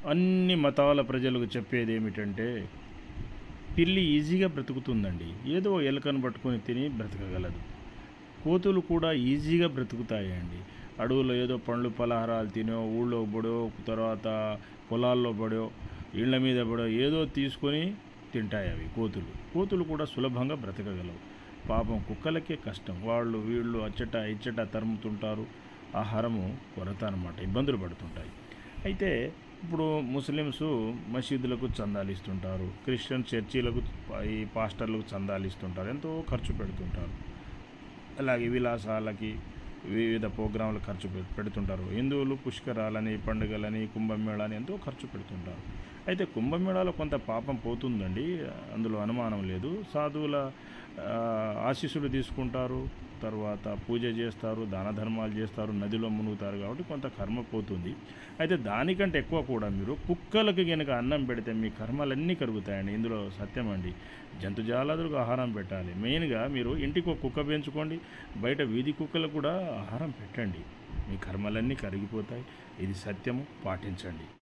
అన్ని మతాల ప్రజలకు చెప్పేదేమిటంటే, పిల్లి ఈజీగా బ్రతుకుతుందండి. ఏదో ఎలుకను పట్టుకొని తిని బ్రతకగలదు. కోతులు కూడా ఈజీగా బ్రతుకుతాయండి. అడవుల్లో ఏదో పండ్లు, పలహారాలు తినో, ఊళ్ళో పడో, తర్వాత పొలాల్లో పడో, ఇళ్ళ మీద పడో ఏదో తీసుకొని తింటాయి అవి కోతులు. కోతులు కూడా సులభంగా బ్రతకగలవు. పాపం కుక్కలకే కష్టం. వాళ్ళు వీళ్ళు అచ్చట ఇచ్చట తరుముతుంటారు. ఆహారము కొరత అనమాట. ఇబ్బందులు పడుతుంటాయి. అయితే ఇప్పుడు ముస్లిమ్స్ మసీదులకు చందాలు ఇస్తుంటారు. క్రిస్టియన్ చర్చీలకు ఈ పాస్టర్లకు చందాలు ఇస్తుంటారు. ఎంతో ఖర్చు పెడుతుంటారు. అలాగే విలాసాలకి వివిధ ప్రోగ్రాంలు ఖర్చు పెడుతుంటారు. హిందువులు పుష్కరాలని, పండుగలని, కుంభమేళాని ఎంతో ఖర్చు పెడుతుంటారు. అయితే కుంభమేళాలో కొంత పాపం పోతుందండి, అందులో అనుమానం లేదు. సాధువుల ఆశీస్సులు తీసుకుంటారు, తర్వాత పూజ చేస్తారు, దాన ధర్మాలు చేస్తారు, నదిలో మునుగుతారు, కాబట్టి కొంత కర్మ పోతుంది. అయితే దానికంటే ఎక్కువ కూడా మీరు కుక్కలకి కనుక అన్నం పెడితే మీ కర్మలన్నీ కరుగుతాయండి. ఇందులో సత్యం అండి. జంతుజాలాదులకు ఆహారం పెట్టాలి. మెయిన్గా మీరు ఇంటికి ఒక కుక్క పెంచుకోండి, బయట వీధి కుక్కలకు కూడా ఆహారం పెట్టండి. మీ కర్మలన్నీ కరిగిపోతాయి. ఇది సత్యము, పాటించండి.